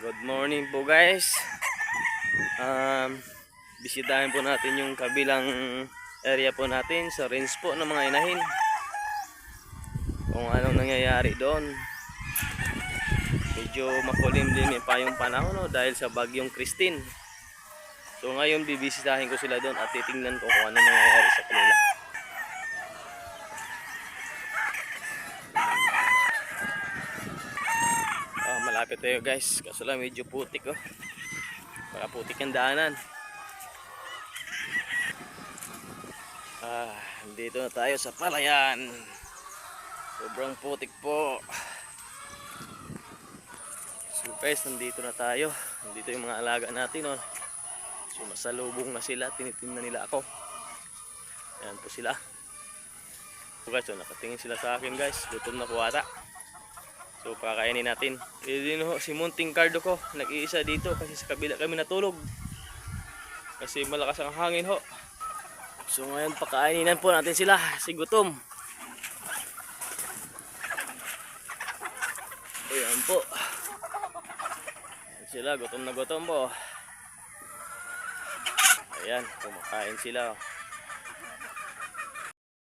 Good morning po guys. Bisitahin po natin yung kabilang area po natin sa range po ng mga inahin. Kung anong nangyayari doon. Medyo makulimlim pa yung panahon dahil sa bagyong Christine. So ngayon bibisitahin ko sila doon at titingnan ko kung ano nangyayari sa kanila. Malapit tayo guys, kaso lang medyo putik baka putik ang daanan. Dito na tayo sa palayan, sobrang putik po. So guys, nandito na tayo, nandito yung mga alaga natin So masalubong na sila, tinitingnan nila ako. Ayan po sila. So guys, nakatingin sila sa akin guys, gutom na po ata. So pakakainin natin. Din si Munting Cardo ko, nag-iisa dito kasi sa kabila kami natulog. Kasi malakas ang hangin So ngayon pakaininan po natin sila, si gutom. Ayan po. Sila gutom na gutom po. Ayan, kumakain sila.